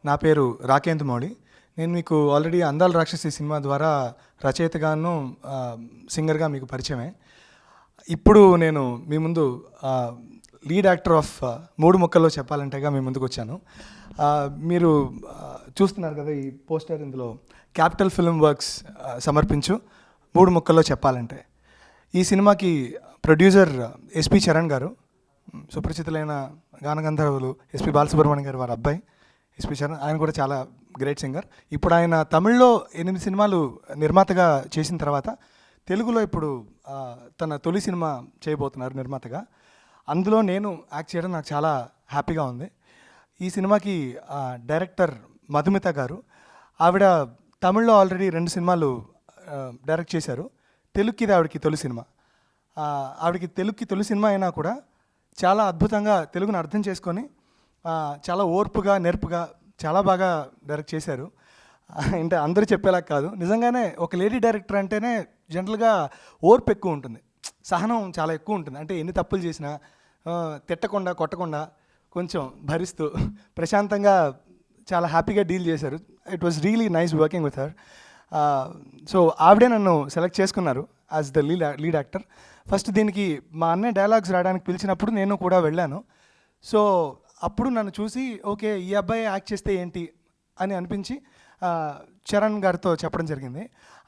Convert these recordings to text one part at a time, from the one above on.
నా పేరు రాకేంద్ర మౌళి. నేను మీకు ఆల్రెడీ అందాల రాక్షసి సినిమా ద్వారా రచయితగాను సింగర్గా మీకు పరిచయమే. ఇప్పుడు నేను మీ ముందు లీడ్ యాక్టర్ ఆఫ్ మూడు ముక్కల్లో చెప్పాలంటేగా మీ ముందుకు వచ్చాను. మీరు చూస్తున్నారు కదా ఈ పోస్టర్, ఇందులో క్యాపిటల్ ఫిల్మ్ వర్క్స్ సమర్పించు మూడు ముక్కల్లో చెప్పాలంటే. ఈ సినిమాకి ప్రొడ్యూసర్ ఎస్పి చరణ్ గారు, సుపరిచితులైన గానగంధర్వులు ఎస్పి బాలసుబ్రహ్మణ్యం గారు వారి అబ్బాయి ఎస్పి చరణ్. ఆయన కూడా చాలా గ్రేట్ సింగర్. ఇప్పుడు ఆయన తమిళ్లో 8 సినిమాలు నిర్మాతగా చేసిన తర్వాత తెలుగులో ఇప్పుడు తన తొలి సినిమా చేయబోతున్నారు నిర్మాతగా. అందులో నేను యాక్ట్ చేయడం నాకు చాలా హ్యాపీగా ఉంది. ఈ సినిమాకి డైరెక్టర్ మధుమిత గారు, ఆవిడ తమిళ్లో ఆల్రెడీ 2 సినిమాలు డైరెక్ట్ చేశారు. తెలుగుకి ఇది ఆవిడకి తొలి సినిమా. ఆవిడకి తెలుగుకి తొలి సినిమా అయినా కూడా చాలా అద్భుతంగా తెలుగును అర్థం చేసుకొని చాలా ఓర్పుగా నేర్పుగా చాలా బాగా డైరెక్ట్ చేశారు. అంటే అందరూ చెప్పేలా కాదు, నిజంగానే ఒక లేడీ డైరెక్టర్ అంటేనే జనరల్గా ఓర్పు ఎక్కువ ఉంటుంది, సహనం చాలా ఎక్కువ ఉంటుంది. అంటే ఎన్ని తప్పులు చేసినా తిట్టకుండా కొట్టకుండా కొంచెం భరిస్తూ ప్రశాంతంగా చాలా హ్యాపీగా డీల్ చేశారు. It was really nice working with her. So ఆవిడే నన్ను సెలెక్ట్ చేసుకున్నారు as the lead actor. First దీనికి మా అన్నయ్య డైలాగ్స్ రాయడానికి పిలిచినప్పుడు నేను కూడా వెళ్ళాను. సో అప్పుడు నన్ను చూసి ఓకే ఈ అబ్బాయి యాక్ట్ చేస్తే ఏంటి అని అనిపించి చరణ్ గారితో చెప్పడం జరిగింది.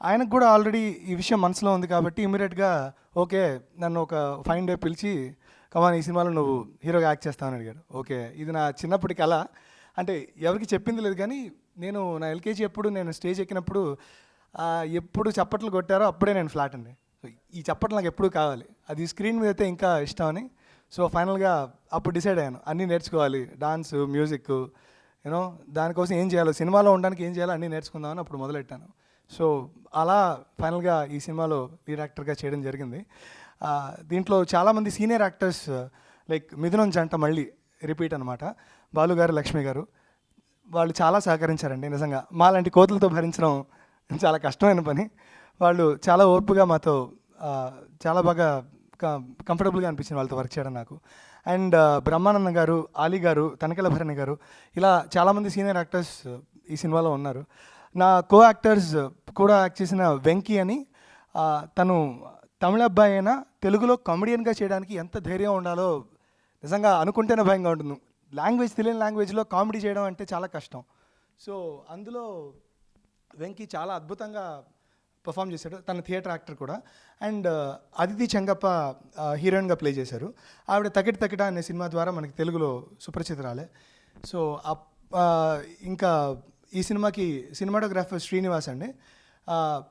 ఆయనకు కూడా ఆల్రెడీ ఈ విషయం మనసులో ఉంది కాబట్టి ఇమీడియట్గా ఓకే నన్ను ఒక ఫైన్ డే పిలిచి కమాన్ ఈ సినిమాలో నువ్వు హీరోగా యాక్ట్ చేస్తావని అడిగాడు. ఓకే ఇది నా చిన్నప్పటి కళ, అంటే ఎవరికి చెప్పింది లేదు కానీ నేను నా ఎల్కేజీ ఎప్పుడు నేను స్టేజ్ ఎక్కినప్పుడు ఎప్పుడు చప్పట్లు కొట్టారో అప్పుడే నేను ఫ్లాట్ అండి. ఈ చప్పట్లు నాకు ఎప్పుడు కావాలి, అది స్క్రీన్ మీద అయితే ఇంకా ఇష్టం అని. సో ఫైనల్గా అప్పుడు డిసైడ్ అయ్యాను అన్నీ నేర్చుకోవాలి, డాన్స్ మ్యూజిక్ యూనో దానికోసం ఏం చేయాలో, సినిమాలో ఉండడానికి ఏం చేయాలో అన్నీ నేర్చుకుందామని అప్పుడు మొదలెట్టాను. సో అలా ఫైనల్గా ఈ సినిమాలో లీడ్ యాక్టర్గా చేయడం జరిగింది. దీంట్లో చాలామంది సీనియర్ యాక్టర్స్ లైక్ మిథునం జంట మళ్ళీ రిపీట్ అనమాట. బాలు గారు, లక్ష్మి గారు, వాళ్ళు చాలా సహకరించారండి. నిజంగా మాలాంటి కోతులతో భరించడం చాలా కష్టమైన పని. వాళ్ళు చాలా ఓర్పుగా మాతో చాలా బాగా కంఫర్టబుల్గా అనిపించింది వాళ్ళతో వర్క్ చేయడం నాకు. అండ్ బ్రహ్మానందం గారు, ఆలీ గారు, తనికెల భరణి గారు, ఇలా చాలామంది సీనియర్ యాక్టర్స్ ఈ సినిమాలో ఉన్నారు. నా కో యాక్టర్స్ కూడా యాక్ట్ చేసిన వెంకీ అని, తను తమిళ అబ్బాయి అయినా తెలుగులో కామెడియన్గా చేయడానికి ఎంత ధైర్యం ఉండాలో నిజంగా అనుకుంటేనే భయంగా ఉంటుంది. లాంగ్వేజ్ తెలియని లాంగ్వేజ్లో కామెడీ చేయడం అంటే చాలా కష్టం. సో అందులో వెంకీ చాలా అద్భుతంగా పర్ఫామ్ చేశాడు. తన థియేటర్ యాక్టర్ కూడా. అండ్ అదితి చెంగప్ప హీరోయిన్గా ప్లే చేశారు. ఆవిడ తకిట తకిట అనే సినిమా ద్వారా మనకి తెలుగులో సుపరిచితురాలే. సో ఇంకా ఈ సినిమాకి సినిమాటోగ్రాఫర్ శ్రీనివాస్ అండి,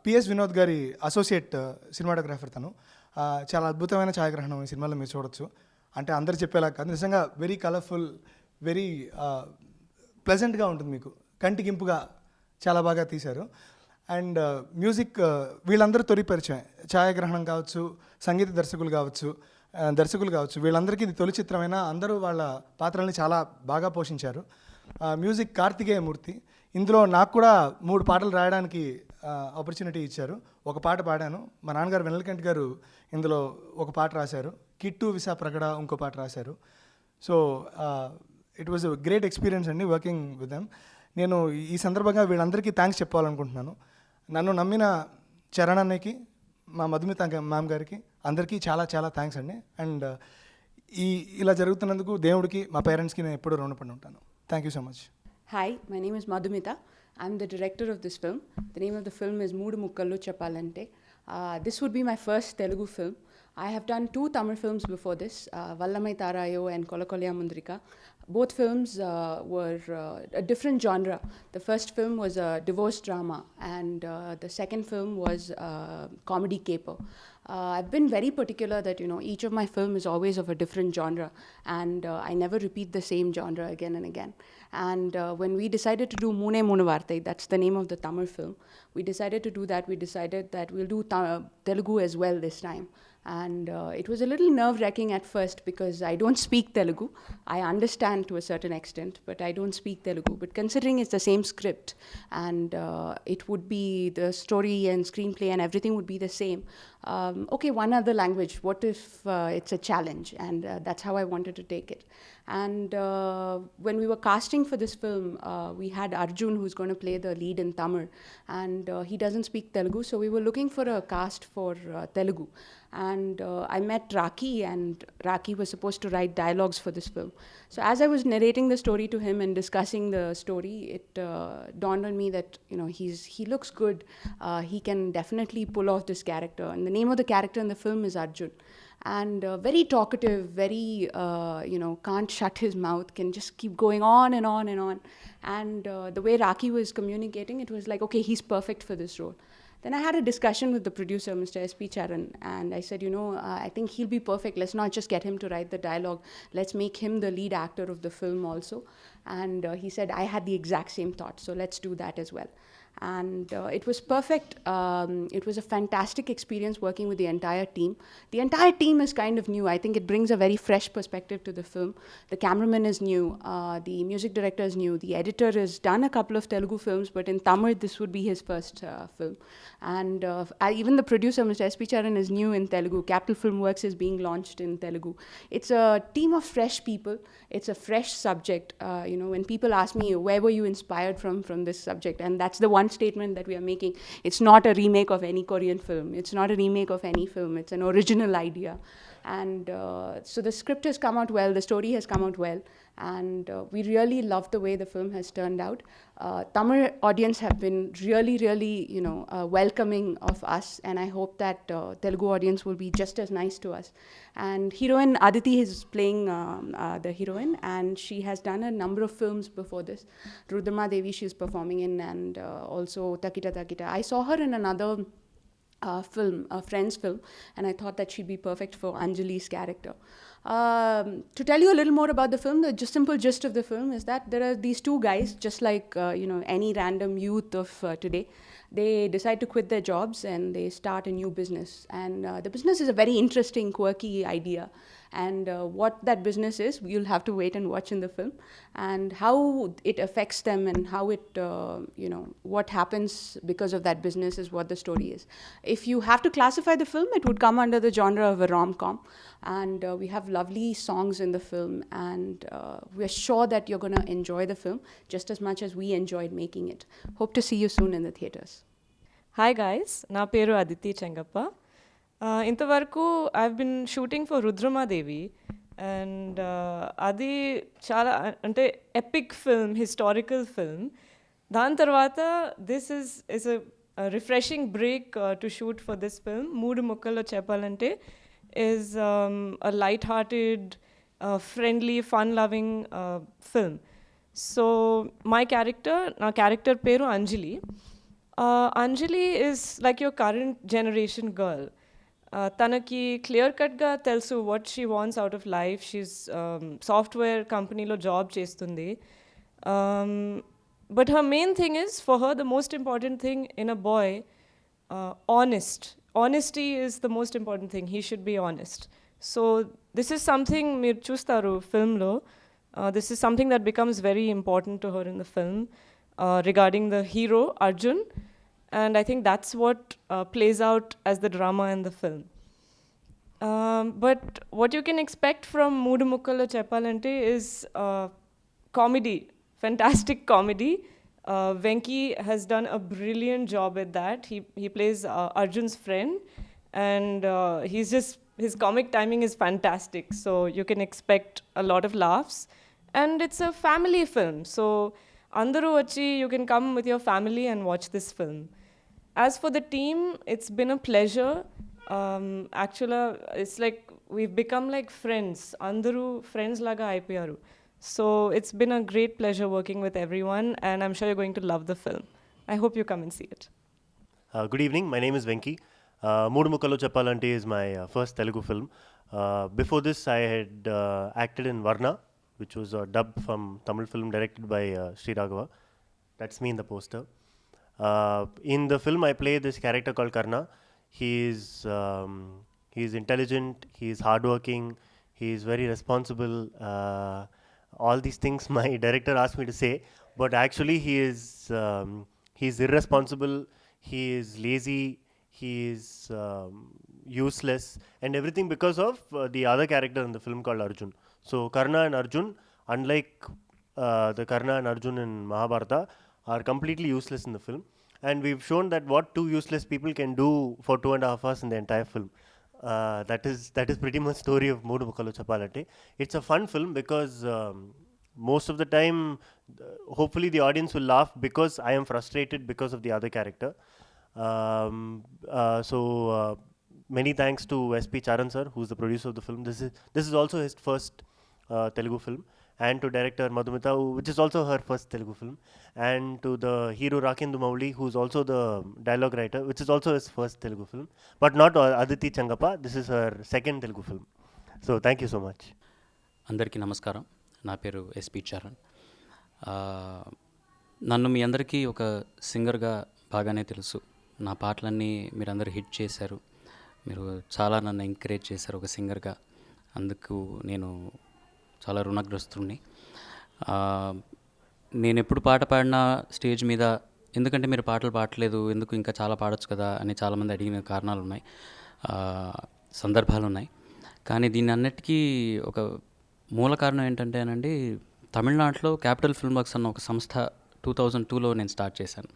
పిఎస్ వినోద్ గారి అసోసియేట్ సినిమాటోగ్రాఫర్ తను. చాలా అద్భుతమైన ఛాయాగ్రహణం ఈ సినిమాలో మీరు చూడొచ్చు. అంటే అందరు చెప్పేలా కాదు, నిజంగా వెరీ కలర్ఫుల్, వెరీ ప్లెజెంట్గా ఉంటుంది, మీకు కంటికింపుగా చాలా బాగా తీశారు. అండ్ మ్యూజిక్ వీళ్ళందరూ తొలి పరిచయం, ఛాయాగ్రహణం కావచ్చు, సంగీత దర్శకులు కావచ్చు, వీళ్ళందరికీ ఇది తొలి చిత్రమైన అందరూ వాళ్ళ పాత్రల్ని చాలా బాగా పోషించారు. మ్యూజిక్ కార్తికేయ మూర్తి. ఇందులో నాకు కూడా 3 పాటలు రాయడానికి ఆపర్చునిటీ ఇచ్చారు. ఒక పాట పాడాను. మా నాన్నగారు వెన్నెలకంటి గారు ఇందులో ఒక పాట రాశారు. కిట్టు విసా ప్రగడ ఇంకో పాట రాశారు. So it was great experience అండి వర్కింగ్ విత్ దెమ్. నేను ఈ సందర్భంగా వీళ్ళందరికీ థ్యాంక్స్ చెప్పాలనుకుంటున్నాను. నన్ను నమ్మిన చరణ్ అన్నయ్యకి, మా మధుమిత మ్యామ్ గారికి, అందరికీ చాలా చాలా థ్యాంక్స్ అండి. అండ్ ఇలా జరుగుతున్నందుకు దేవుడికి, మా పేరెంట్స్కి నేను ఎప్పుడూ రుణపడి ఉంటాను. Thank you so much. Hi, my name is Madhumita. I'm the director of this film. The name of the film is Moodu Mukkallu Cheppalante. This would be my first Telugu film. I have done 2 Tamil films before this, Vallamai Tarayo and Kolakolya Mundrika. Both films were a different genre. The first film was a divorce drama, and the second film was comedy caper. I've been very particular that each of my film is always of a different genre, and I never repeat the same genre again and again. And when we decided to do Moone Moonu Varthai, that's the name of the Tamil film, we decided to do that. We decided that we'll do Telugu as well this time. And it was a little nerve-wracking at first because I don't speak Telugu. I understand to a certain extent, but I don't speak Telugu. But considering it's the same script and it would be the story and screenplay and everything would be the same. Okay, one other language. What if it's a challenge? And that's how I wanted to take it. And when we were casting for this film, we had Arjun, who's going to play the lead in Tamil, and he doesn't speak Telugu, so we were looking for a cast for Telugu. And I met Raki, and Raki was supposed to write dialogues for this film. So as I was narrating the story to him and discussing the story, it dawned on me that he looks good. He can definitely pull off this character. And the name of the character in the film is Arjun. And very talkative, very can't shut his mouth, can just keep going on and on and on. And the way Raki was communicating, it was like, okay, he's perfect for this role. Then I had a discussion with the producer, Mr. S.P. Charan, and I said, I think he'll be perfect. Let's not just get him to write the dialogue. Let's make him the lead actor of the film also. And he said, I had the exact same thought, so let's do that as well. And it was perfect. It was a fantastic experience working with the entire team. The entire team is kind of new. I think it brings a very fresh perspective to the film. The cameraman is new. The music director is new. The editor has done a couple of Telugu films, but in Tamil, this would be his first film. And even the producer, Mr. S.P. Charan, is new in Telugu. Capital Film Works is being launched in Telugu. It's a team of fresh people. It's a fresh subject. When people ask me, where were you inspired from this subject? And that's the one statement that we are making. It's not a remake of any Korean film. It's not a remake of any film. It's an original idea. And so the script has come out well. The story has come out well. And we really love the way the film has turned out. Tamil audience have been really, really, welcoming of us, and I hope that Telugu audience will be just as nice to us. And heroine Aditi is playing the heroine, and she has done a number of films before this. Rudrama Devi she is performing in, and also Takita Takita. I saw her in another film, a Friends film, and I thought that she'd be perfect for Anjali's character. To tell you a little more about the film, the just simple gist of the film is that there are these two guys, just like any random youth of today. They decide to quit their jobs and they start a new business. And the business is a very interesting, quirky idea. And what that business is, you'll have to wait and watch in the film. And how it affects them and how it, what happens because of that business is what the story is. If you have to classify the film, it would come under the genre of a rom-com. And we have lovely songs in the film. And we're sure that you're going to enjoy the film just as much as we enjoyed making it. Hope to see you soon in the theatres. Hi guys, నా పేరు అదితి చెంగప్ప. ఇంతవరకు I been shooting for Rudramadevi and అది చాలా అంటే epic film, historical film. దాని తర్వాత this is a refreshing break to shoot for this film. మూడు ముక్కల్లో చెప్పాలంటే is a light hearted, friendly, fun loving film. So నా క్యారెక్టర్ పేరు అంజలి. Anjali is like your current generation girl. Tanaki clear cut ga telsu what she wants out of life. She's software company lo job chestundi. But her main thing is, for her, the most important thing in a boy, honest. Honesty is the most important thing. He should be honest. So this is something meer chustaru film lo. This is something that becomes very important to her in the film. Regarding the hero, Arjun. And I think that's what plays out as the drama in the film. But what you can expect from Moodu Mukkalo Cheppalante is comedy, fantastic comedy. Venki has done a brilliant job at that. He plays Arjun's friend, and his comic timing is fantastic. So you can expect a lot of laughs. And it's a family film. So Andaru vachi, you can come with your family and watch this film. As for the team, it's been a pleasure. Actually, it's like we've become like friends. Andaru friends laga aipoyaru. So it's been a great pleasure working with everyone, and I'm sure you're going to love the film. I hope you come and see it. Good evening. My name is Venki. Moodu Mukkalo Cheppalante is my first Telugu film. Before this, I had acted in Varna, which was a dub from Tamil film directed by Sri Raghava. That's me in the poster. In the film, I play this character called Karna. He's intelligent, he's hardworking, he's very responsible. All these things my director asked me to say, but actually he's irresponsible, he is lazy, he is useless, and everything because of the other character in the film called Arjun. So Karna and Arjun, unlike the Karna and Arjun in Mahabharata, are completely useless in the film. And we've shown that what two useless people can do for 2.5 hours in the entire film. That is pretty much story of Moodu Mukkalu Cheppalante. It's a fun film because most of the time, hopefully the audience will laugh because I am frustrated because of the other character. Many thanks to S.P. Charan sir, who's the producer of the film. This is also his first Telugu film, and to director Madhumita, which is also her first Telugu film, and to the hero Rakendu Mauli, who's also the dialogue writer, which is also his first Telugu film, but not Aditi Changappa. This is her second Telugu film. So thank you so much. అందరికీ నమస్కారం. నా పేరు SP Charan. నన్ను మీ అందరికీ ఒక సింగర్గా బాగానే తెలుసు. నా పాటలన్నీ మీరందరూ హిట్ చేశారు. మీరు చాలా నన్ను ఎంకరేజ్ చేశారు ఒక సింగర్గా. అందుకు నేను చాలా రుణగ్రస్తుడిని. నేను ఎప్పుడు పాట పాడినా స్టేజ్ మీద, ఎందుకంటే మీరు పాటలు పాడలేదు, ఎందుకు ఇంకా చాలా పాడొచ్చు కదా అని చాలామంది అడిగిన కారణాలు ఉన్నాయి, సందర్భాలు ఉన్నాయి. కానీ దీని అన్నిటికీ ఒక మూల కారణం ఏంటంటే అనండి, తమిళనాడులో క్యాపిటల్ ఫిల్మ్ వర్క్స్ అన్న ఒక సంస్థ 2002లో నేను స్టార్ట్ చేశాను.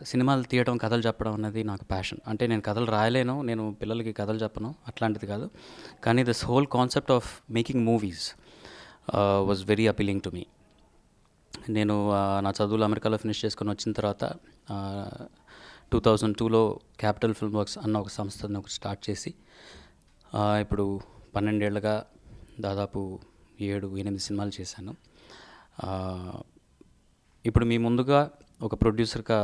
సినిమాలు తీయడం, కథలు చెప్పడం అన్నది నాకు ప్యాషన్. అంటే నేను కథలు రాయలేను, నేను పిల్లలకి కథలు చెప్పను, అట్లాంటిది కాదు. కానీ this whole concept of making movies was very appealing to me. నేను నా చదువులు అమెరికాలో ఫినిష్ చేసుకొని వచ్చిన తర్వాత 2002లో క్యాపిటల్ ఫిల్మ్ వర్క్స్ అన్న ఒక సంస్థను ఒకటి స్టార్ట్ చేసి ఇప్పుడు 12 ఏళ్ళుగా దాదాపు 7-8 సినిమాలు చేశాను. ఇప్పుడు మీ ముందుగా ఒక ప్రొడ్యూసర్గా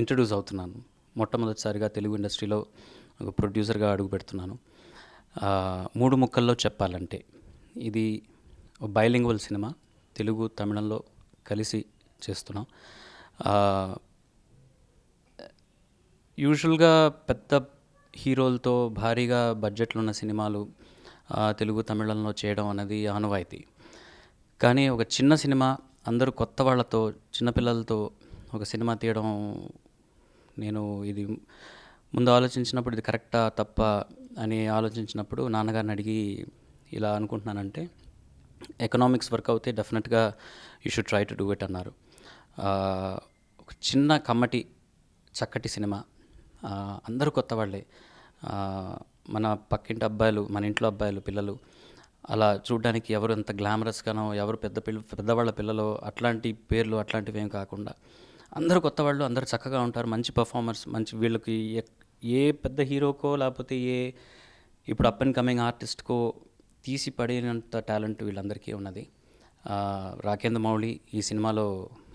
ఇంట్రడ్యూస్ అవుతున్నాను. మొట్టమొదటిసారిగా తెలుగు ఇండస్ట్రీలో ఒక ప్రొడ్యూసర్గా అడుగు పెడుతున్నాను. 3 ముక్కల్లో చెప్పాలంటే ఇది బైలింగ్వల్ సినిమా, తెలుగు తమిళంలో కలిసి చేస్తున్నాం. యూజువల్గా పెద్ద హీరోలతో భారీగా బడ్జెట్లు ఉన్న సినిమాలు తెలుగు తమిళంలో చేయడం అనేది ఆనవాయితీ. కానీ ఒక చిన్న సినిమా, అందరూ కొత్త వాళ్ళతో, చిన్నపిల్లలతో ఒక సినిమా తీయడం, నేను ఇది ముందు ఆలోచించినప్పుడు ఇది కరెక్టా తప్ప అని ఆలోచించినప్పుడు నాన్నగారిని అడిగి ఇలా అనుకుంటున్నానంటే, ఎకనామిక్స్ వర్క్ అవుతే డెఫినెట్గా you should try to do it అన్నారు. ఒక చిన్న కమ్మటి చక్కటి సినిమా, అందరూ కొత్త వాళ్ళే, మన పక్కింటి అబ్బాయిలు, మన ఇంట్లో అబ్బాయిలు, పిల్లలు అలా చూడడానికి ఎవరు ఎంత గ్లామరస్గానో, ఎవరు పెద్దవాళ్ళ పిల్లలు అట్లాంటి పేర్లు అట్లాంటివి ఏం కాకుండా అందరూ కొత్త వాళ్ళు, అందరూ చక్కగా ఉంటారు, మంచి పర్ఫార్మర్స్, మంచి వీళ్ళకి ఏ పెద్ద హీరోకో లేకపోతే ఇప్పుడు అప్ అండ్ కమింగ్ ఆర్టిస్ట్కో తీసి పడినంత టాలెంట్ వీళ్ళందరికీ ఉన్నది. రాకేంద్ర మౌళి ఈ సినిమాలో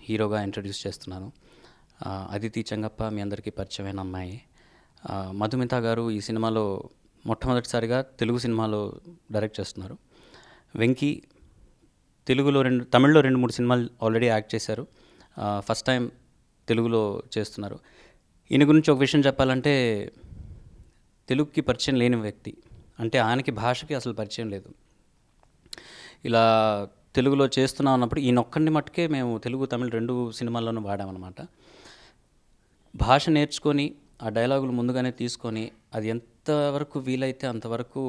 హీరోగా ఇంట్రడ్యూస్ చేస్తున్నాను. అదితి చంగప్ప మీ అందరికీ పరిచయమైన అమ్మాయి. మధుమిత గారు ఈ సినిమాలో మొట్టమొదటిసారిగా తెలుగు సినిమాలో డైరెక్ట్ చేస్తున్నారు. వెంకీ తమిళ్లో 2-3 సినిమాలు ఆల్రెడీ యాక్ట్ చేశారు, ఫస్ట్ టైం తెలుగులో చేస్తున్నారు. ఈయన గురించి ఒక విషయం చెప్పాలంటే, తెలుగుకి పరిచయం లేని వ్యక్తి, అంటే ఆయనకి భాషకి అసలు పరిచయం లేదు. ఇలా తెలుగులో చేస్తున్నా ఉన్నప్పుడు ఈయన ఒక్కడిని మట్టుకే మేము తెలుగు తమిళ 2 సినిమాల్లోనూ వాడామన్నమాట. భాష నేర్చుకొని ఆ డైలాగులు ముందుగానే తీసుకొని అది ఎంతవరకు వీలైతే అంతవరకు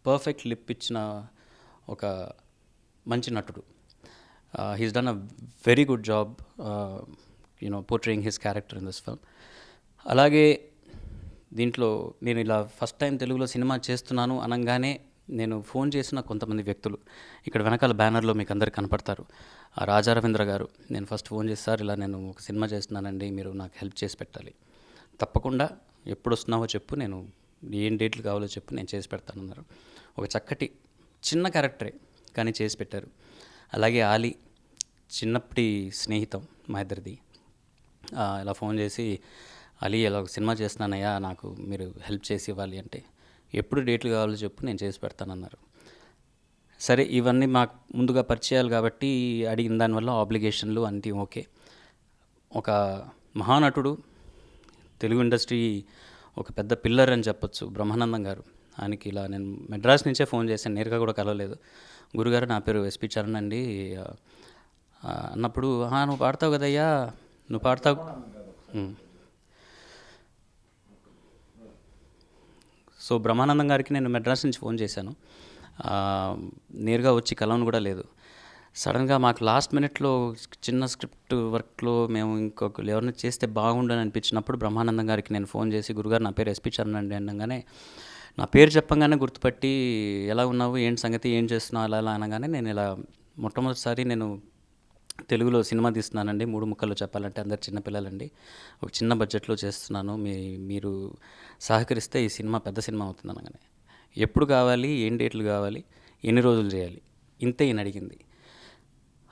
పర్ఫెక్ట్ లిప్ ఇచ్చిన ఒక మంచి నటుడు. He's done a very good job portraying his character in this film. అలాగే దీంట్లో నేను ఇలా ఫస్ట్ టైం తెలుగులో సినిమా చేస్తున్నాను అనగానే నేను ఫోన్ చేసిన కొంతమంది వ్యక్తులు ఇక్కడ వెనకాల బ్యానర్లో మీకు అందరికి కనపడతారు. రాజా రవీంద్ర గారు, నేను ఫస్ట్ ఫోన్ చేస్తారు, ఇలా నేను ఒక సినిమా చేస్తున్నానండి, మీరు నాకు హెల్ప్ చేసి పెట్టాలి, తప్పకుండా ఎప్పుడు వస్తున్నావో చెప్పు, నేను ఏం డేట్లు కావాలో చెప్పు, నేను చేసి పెడతానన్నారు. ఒక చక్కటి చిన్న క్యారెక్టరే కానీ చేసి పెట్టారు. అలాగే ఆలీ, చిన్నప్పటి స్నేహితం మా ఇద్దరిది. ఇలా ఫోన్ చేసి, అలీ ఇలా ఒక సినిమా చేస్తున్నానయ్యా, నాకు మీరు హెల్ప్ చేసి ఇవ్వాలి అంటే, ఎప్పుడు డేట్లు కావాలో చెప్పు, నేను చేసి పెడతానన్నారు. సరే, ఇవన్నీ మాకు ముందుగా పరిచయాలు కాబట్టి అడిగిన దానివల్ల ఆబ్లిగేషన్లు అన్నీ ఓకే. ఒక మహానటుడు, తెలుగు ఇండస్ట్రీ ఒక పెద్ద పిల్లర్ అని చెప్పొచ్చు, బ్రహ్మానందం గారు. ఆయనకి ఇలా నేను మెడ్రాస్ నుంచే ఫోన్ చేశాను, నేరుగా కూడా కలవలేదు. గురుగారు, నా పేరు ఎస్పి చరణ్ అండి అన్నప్పుడు, నువ్వు పాడతావు కదయ్యా, నువ్వు పాడతావు. సో బ్రహ్మానందం గారికి నేను మెడ్రాస్ నుంచి ఫోన్ చేశాను. నేరుగా వచ్చి కలవను కూడా లేదు. సడన్గా మాకు లాస్ట్ మినిట్లో చిన్న స్క్రిప్ట్ వర్క్లో మేము ఇంకొకరు ఎవరిని చేస్తే బాగుండని అనిపించినప్పుడు బ్రహ్మానందం గారికి నేను ఫోన్ చేసి, గురుగారు నా పేరు ఎస్పి చరణ్ అండి అనగానే, నా పేరు చెప్పంగానే గుర్తుపట్టి ఎలా ఉన్నావు, ఏంటి సంగతి, ఏం చేస్తున్నావు అలా అలా అనగానే, నేను ఇలా మొట్టమొదటిసారి నేను తెలుగులో సినిమా తీస్తున్నానండి, 3 ముక్కల్లో చెప్పాలంటే, అందరు చిన్నపిల్లలండి, ఒక చిన్న బడ్జెట్లో చేస్తున్నాను, మీరు సహకరిస్తే ఈ సినిమా పెద్ద సినిమా అవుతుంది అనగానే, ఎప్పుడు కావాలి, ఏం డేట్లు కావాలి, ఎన్ని రోజులు చేయాలి, ఇంతే ఈయన అడిగింది.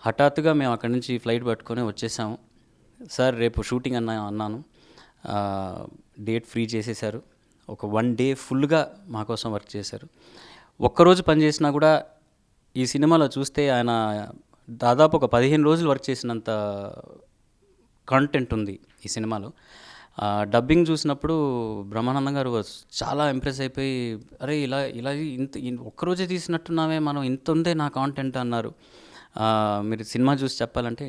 హఠాత్తుగా మేము అక్కడి నుంచి ఫ్లైట్ పట్టుకొని వచ్చేసాము. సార్ రేపు షూటింగ్ అన్నాను, డేట్ ఫ్రీ చేసేసారు. ఒక 1 డే ఫుల్గా మా కోసం వర్క్ చేశారు. ఒక్కరోజు పని చేసినా కూడా ఈ సినిమాలో చూస్తే ఆయన దాదాపు ఒక 15 రోజులు వర్క్ చేసినంత కంటెంట్ ఉంది ఈ సినిమాలో. డబ్బింగ్ చూసినప్పుడు బ్రహ్మానందం గారు చాలా ఇంప్రెస్ అయిపోయి, అరే ఇలా ఇలా ఒక్కరోజే తీసినట్టున్నామే మనం, ఇంత ఉందే నా కాంటెంట్ అన్నారు. మీరు సినిమా చూసి చెప్పాలంటే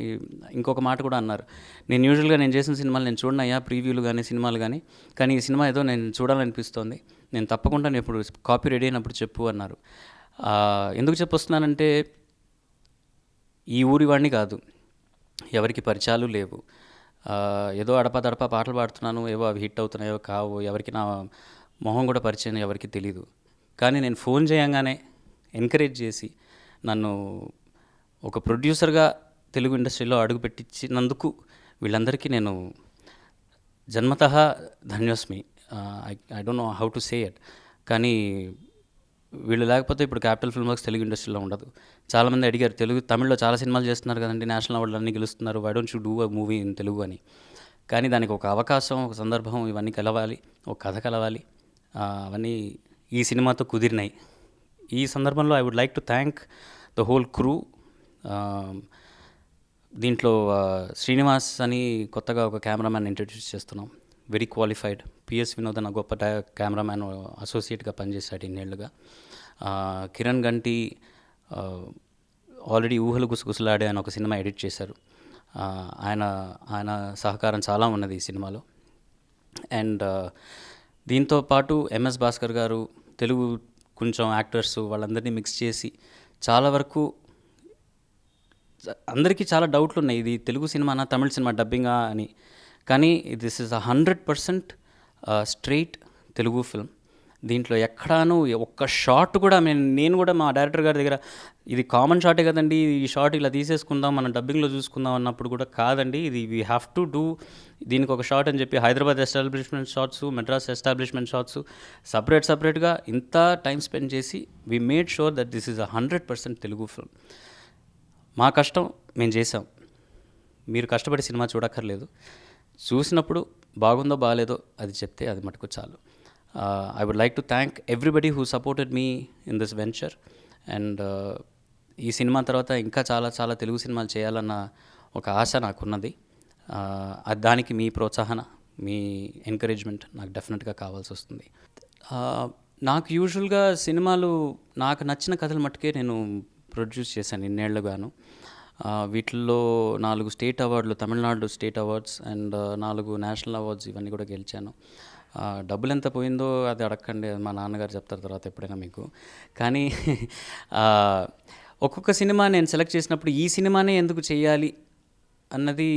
ఇంకొక మాట కూడా అన్నారు, నేను యూజువల్గా నేను చేసిన సినిమాలు నేను చూడనయ్యా, ప్రీవ్యూలు కానీ సినిమాలు కానీ ఈ సినిమా ఏదో నేను చూడాలనిపిస్తోంది, నేను తప్పకుండా నేను ఇప్పుడు కాపీ రెడీ అయినప్పుడు చెప్పు అన్నారు. ఎందుకు చెప్పొస్తున్నానంటే, ఈ ఊరి వాడిని కాదు, ఎవరికి పరిచయాలు లేవు, ఏదో అడపా పాటలు పాడుతున్నాను, ఏవో అవి హిట్ అవుతున్నాయో కావు, ఎవరికి నా మొహం కూడా పరిచయం ఎవరికి తెలీదు. కానీ నేను ఫోన్ చేయంగానే ఎంకరేజ్ చేసి నన్ను ఒక ప్రొడ్యూసర్గా తెలుగు ఇండస్ట్రీలో అడుగుపెట్టించినందుకు వీళ్ళందరికీ నేను జన్మతః ధన్యోస్మి. I don't know how to say it. కానీ వీళ్ళు లేకపోతే ఇప్పుడు క్యాపిటల్ ఫిల్మ్ వర్క్స్ తెలుగు ఇండస్ట్రీలో ఉండదు. చాలామంది అడిగారు, తమిళ్లో చాలా సినిమాలు చేస్తున్నారు కదండి, నేషనల్ అవార్డులు అన్నీ గెలుస్తున్నారు, why don't you do a movie in Telugu అని. కానీ దానికి ఒక అవకాశం, ఒక సందర్భం, ఇవన్నీ కలవాలి, ఒక కథ కలవాలి, అవన్నీ ఈ సినిమాతో కుదిరినాయి. ఈ సందర్భంలో I would like to thank the whole crew. దీంట్లో శ్రీనివాస్ అని కొత్తగా ఒక కెమెరామ్యాన్ ఇంట్రడ్యూస్ చేస్తున్నాం, వెరీ క్వాలిఫైడ్. పిఎస్ వినోద్ అన్న గొప్ప కెమెరామ్యాన్ అసోసియేట్గా పనిచేశాడు ఇన్నేళ్లుగా. కిరణ్ గంటి ఆల్రెడీ ఊహలు గుసగుసలాడే అని ఒక సినిమా ఎడిట్ చేశారు. ఆయన సహకారం చాలా ఉన్నది ఈ సినిమాలో. అండ్ దీంతో పాటు ఎంఎస్ భాస్కర్ గారు, తెలుగు కొంచెం యాక్టర్స్ వాళ్ళందరినీ మిక్స్ చేసి చాలా వరకు అందరికీ చాలా డౌట్లు ఉన్నాయి, ఇది తెలుగు సినిమానా తమిళ సినిమా డబ్బింగా అని. కానీ this is 100% straight Telugu film. దీంట్లో ఎక్కడాను ఒక్క షాట్ కూడా నేను కూడా మా డైరెక్టర్ గారి దగ్గర, ఇది కామన్ షాటే కదండి, ఈ షాట్ ఇలా తీసేసుకుందాం మనం డబ్బింగ్లో చూసుకుందాం అన్నప్పుడు కూడా, కాదండి ఇది వీ హ్యావ్ టు డూ, దీనికి ఒక షాట్ అని చెప్పి Hyderabad establishment shots, Madras establishment shots సపరేట్గా ఇంత టైం స్పెండ్ చేసి we made sure that this is 100% Telugu film. మా కష్టం మేము చేసాం, మీరు కష్టపడి సినిమా చూడక్కర్లేదు, చూసినప్పుడు బాగుందో బాగాలేదో అది చెప్తే అది మటుకు చాలు. I would like to thank everybody who supported me in this venture. And ఈ సినిమా తర్వాత ఇంకా చాలా చాలా తెలుగు సినిమాలు చేయాలన్న ఒక ఆశ నాకున్నది. దానికి మీ ప్రోత్సాహన, మీ ఎంకరేజ్మెంట్ నాకు డెఫినెట్గా కావాల్సి వస్తుంది. నాకు యూజువల్గా సినిమాలు నాకు నచ్చిన కథలు మట్టుకే నేను ప్రొడ్యూస్ చేశాను ఇన్నేళ్లుగాను. వీటిల్లో 4 స్టేట్ అవార్డులు, Tamil Nadu state awards and 4 national awards ఇవన్నీ కూడా గెలిచాను. డబ్బులు ఎంత పోయిందో అది అడగండి, మా నాన్నగారు చెప్తారు తర్వాత ఎప్పుడైనా మీకు. కానీ ఒక్కొక్క సినిమా నేను సెలెక్ట్ చేసినప్పుడు ఈ సినిమానే ఎందుకు చేయాలి అన్నది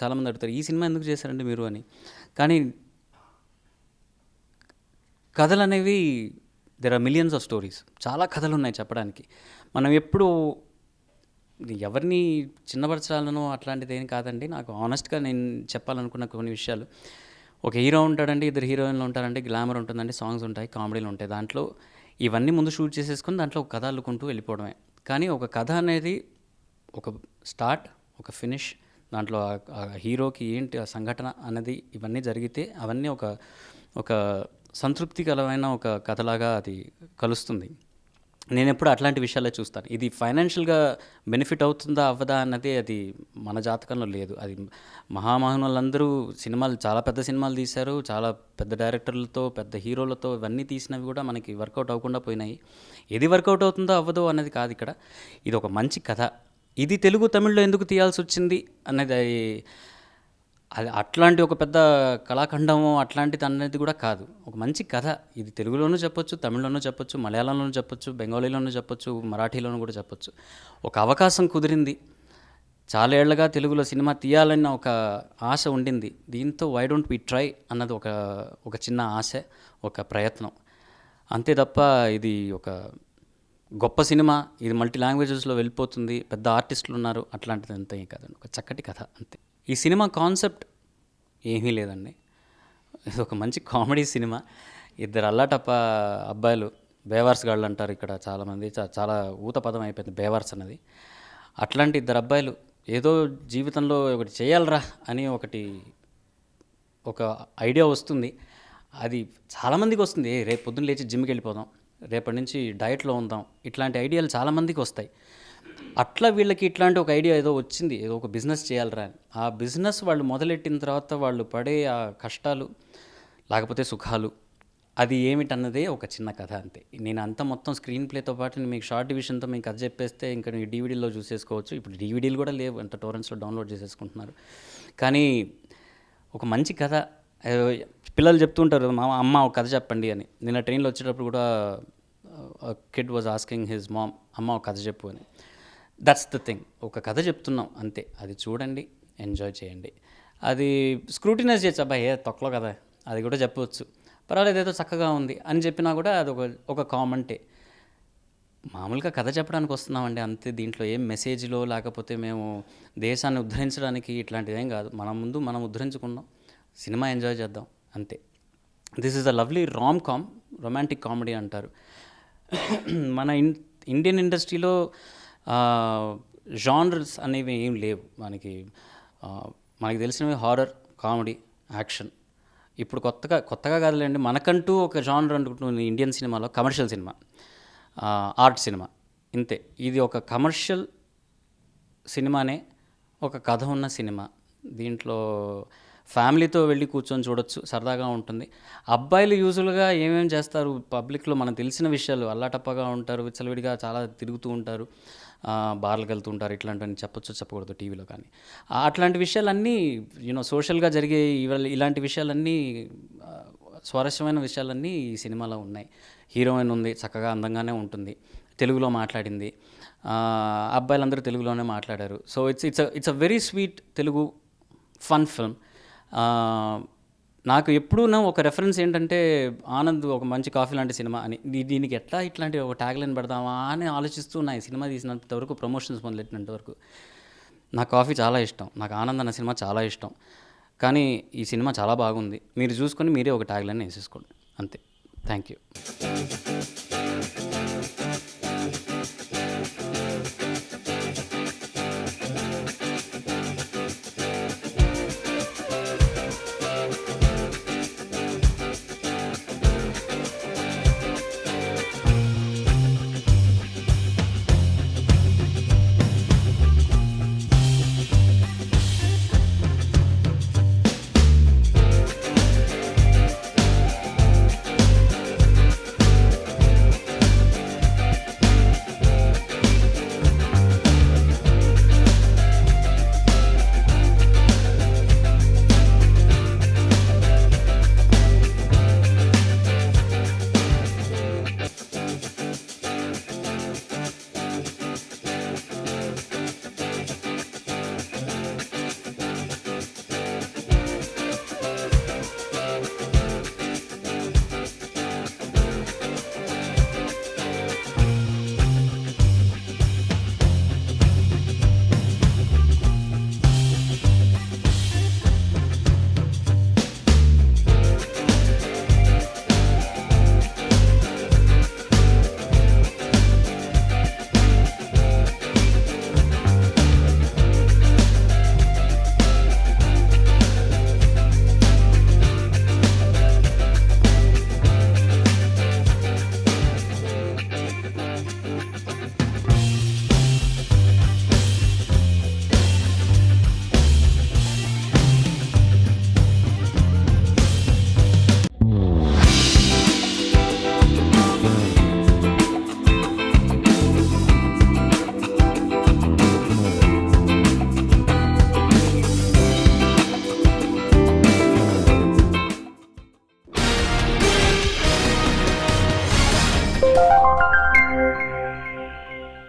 చాలామంది అడుగుతారు, ఈ సినిమా ఎందుకు చేశారండి మీరు అని. కానీ కథలు అనేవి there are millions of stories, చాలా కథలు ఉన్నాయి చెప్పడానికి. మనం ఎప్పుడు ఎవరిని చిన్నపరచాలనో అట్లాంటిది ఏం కాదండి. నాకు ఆనెస్ట్గా నేను చెప్పాలనుకున్న కొన్ని విషయాలు, ఒక హీరో ఉంటాడండి, 2 హీరోయిన్లు ఉంటారండి, గ్లామర్ ఉంటుందండి, సాంగ్స్ ఉంటాయి, కామెడీలు ఉంటాయి, దాంట్లో ఇవన్నీ ముందు షూట్ చేసేసుకొని దాంట్లో ఒక కథ అల్లుకుంటూ వెళ్ళిపోవడమే. కానీ ఒక కథ అనేది ఒక స్టార్ట్, ఒక ఫినిష్, దాంట్లో ఆ హీరోకి ఏంటి ఆ సంఘటన అన్నది ఇవన్నీ జరిగితే అవన్నీ ఒక సంతృప్తికరమైన ఒక కథలాగా అది కలుస్తుంది. నేను ఎప్పుడు అట్లాంటి విషయాలే చూస్తాను. ఇది ఫైనాన్షియల్గా బెనిఫిట్ అవుతుందా అవ్వదా అన్నది అది మన జాతకంలో లేదు. అది మహామహునులందరూ సినిమాలు, చాలా పెద్ద సినిమాలు తీశారు, చాలా పెద్ద డైరెక్టర్లతో, పెద్ద హీరోలతో, ఇవన్నీ తీసినవి కూడా మనకి వర్కౌట్ అవ్వకుండా పోయినాయి. ఏది వర్కౌట్ అవుతుందో అవ్వదో అన్నది కాదు ఇక్కడ. ఇది ఒక మంచి కథ, ఇది తెలుగు తమిళ్లో ఎందుకు తీయాల్సి వచ్చింది అన్నది అది అట్లాంటి ఒక పెద్ద కళాఖండము అట్లాంటిది అనేది కూడా కాదు. ఒక మంచి కథ. ఇది తెలుగులోనూ చెప్పొచ్చు, తమిళ్‌లోనూ చెప్పొచ్చు, మలయాళంలోనూ చెప్పొచ్చు, బెంగాలీలోనూ చెప్పొచ్చు, మరాఠీలోనూ కూడా చెప్పొచ్చు. ఒక అవకాశం కుదిరింది. చాలా ఏళ్లుగా తెలుగులో సినిమా తీయాలన్న ఒక ఆశ ఉండింది. దీంతో వై డోంట్ వి ట్రై అన్నది ఒక చిన్న ఆశ, ఒక ప్రయత్నం. అంతే తప్ప ఇది ఒక గొప్ప సినిమా, ఇది మల్టీ లాంగ్వేజెస్లో వెళ్ళిపోతుంది, పెద్ద ఆర్టిస్టులు ఉన్నారు, అట్లాంటిది అంతా ఏం కాదండి. ఒక చక్కటి కథ అంతే. ఈ సినిమా కాన్సెప్ట్ ఏమీ లేదండి. ఇది ఒక మంచి కామెడీ సినిమా. ఇద్దరు అల్లాటప్ప అబ్బాయిలు, బేవార్స్ గాళ్ళు అంటారు ఇక్కడ చాలామంది, చాలా ఊత పదం అయిపోయింది బేవార్స్ అన్నది. అట్లాంటి ఇద్దరు అబ్బాయిలు ఏదో జీవితంలో ఒకటి చేయాలరా అని ఒక ఐడియా వస్తుంది. అది చాలామందికి వస్తుంది. రేపు పొద్దున్న లేచి జిమ్కి వెళ్ళిపోదాం, రేపటి నుంచి డయట్లో ఉందాం, ఇట్లాంటి ఐడియాలు చాలామందికి వస్తాయి. అట్లా వీళ్ళకి ఇట్లాంటి ఒక ఐడియా ఏదో వచ్చింది, ఏదో ఒక బిజినెస్ చేయాలరా అని. ఆ బిజినెస్ వాళ్ళు మొదలెట్టిన తర్వాత వాళ్ళు పడే ఆ కష్టాలు లేకపోతే సుఖాలు, అది ఏమిటన్నదే ఒక చిన్న కథ అంతే. నేను అంతా మొత్తం స్క్రీన్ ప్లేతో పాటు నేను మీకు షార్ట్ డివిజన్తో మీకు కథ చెప్పేస్తే ఇంకా ನೀವು డీవీడీలో చూసేసుకోవచ్చు. ఇప్పుడు డీవీడీలు కూడా లేవు, అంత టోరెంట్స్లో డౌన్లోడ్ చేసేసుకుంటున్నారు. కానీ ఒక మంచి కథ. పిల్లలు చెప్తుంటారు, మా అమ్మ ఒక కథ చెప్పండి అని. నిన్న ట్రైన్లో వచ్చేటప్పుడు కూడా kid was asking his mom, అమ్మ ఒక కథ చెప్పు అని. That's the thing. ఒక కథ చెప్తున్నాం అంతే. అది చూడండి, ఎంజాయ్ చేయండి. అది స్క్రూటినైజ్ చేయొచ్చు, అబ్బాయి ఏ తొక్కలో కదా, అది కూడా చెప్పవచ్చు, పర్వాలేదు ఏదో చక్కగా ఉంది అని చెప్పినా కూడా అది ఒక కామెంటే. మామూలుగా కథ చెప్పడానికి వస్తున్నామండి అంతే. దీంట్లో ఏం మెసేజ్లో లేకపోతే మేము దేశాన్ని ఉద్ధరించడానికి ఇట్లాంటిది ఏం కాదు. మనం ఉద్ధరించుకుందాం, సినిమా ఎంజాయ్ చేద్దాం అంతే. This is a lovely com, romantic comedy అంటారు. మన ఇండియన్ ఇండస్ట్రీలో జానర్స్ అనేవి ఏం లేవు మనకి. మనకి తెలిసినవి హారర్, కామెడీ, యాక్షన్. ఇప్పుడు కొత్తగా కాదులేండి, మనకంటూ ఒక జానర్ అనుకుంటుంది ఇండియన్ సినిమాలో, కమర్షియల్ సినిమా, ఆర్ట్ సినిమా, ఇంతే. ఇది ఒక కమర్షియల్ సినిమానే, ఒక కథ ఉన్న సినిమా. దీంట్లో ఫ్యామిలీతో వెళ్ళి కూర్చొని చూడొచ్చు, సరదాగా ఉంటుంది. అబ్బాయిలు యూజువల్గా ఏమేమి చేస్తారు పబ్లిక్లో, మనకు తెలిసిన విషయాలు, అల్లాటప్పగా ఉంటారు, విచ్చలవిడిగా చాలా తిరుగుతూ ఉంటారు, బార్లకు వెళ్తూ ఉంటారు, ఇట్లాంటివన్నీ చెప్పొచ్చు చెప్పకూడదు టీవీలో. కానీ అట్లాంటి విషయాలన్నీ సోషల్గా జరిగే ఇలాంటి విషయాలన్నీ, స్వారస్యమైన విషయాలన్నీ ఈ సినిమాలో ఉన్నాయి. హీరోయిన్ ఉంది, చక్కగా అందంగానే ఉంటుంది, తెలుగులో మాట్లాడింది, అబ్బాయిలందరూ తెలుగులోనే మాట్లాడారు. So it's a very sweet Telugu fun film. నాకు ఎప్పుడూ ఒక రెఫరెన్స్ ఏంటంటే, ఆనంద్ ఒక మంచి కాఫీ లాంటి సినిమా అని. దీనికి ఎట్లా ఇట్లాంటి ఒక ట్యాగ్ లైన్ పెడదామా అని ఆలోచిస్తూ నా ఈ సినిమా తీసినంత వరకు, ప్రమోషన్స్ మొదలెట్టినంత వరకు నాకు కాఫీ చాలా ఇష్టం, నాకు ఆనంద్ అన్న సినిమా చాలా ఇష్టం. కానీ ఈ సినిమా చాలా బాగుంది, మీరు చూసుకొని మీరే ఒక ట్యాగ్ లైన్ వేసేసుకోండి అంతే. Thank you. Thank you.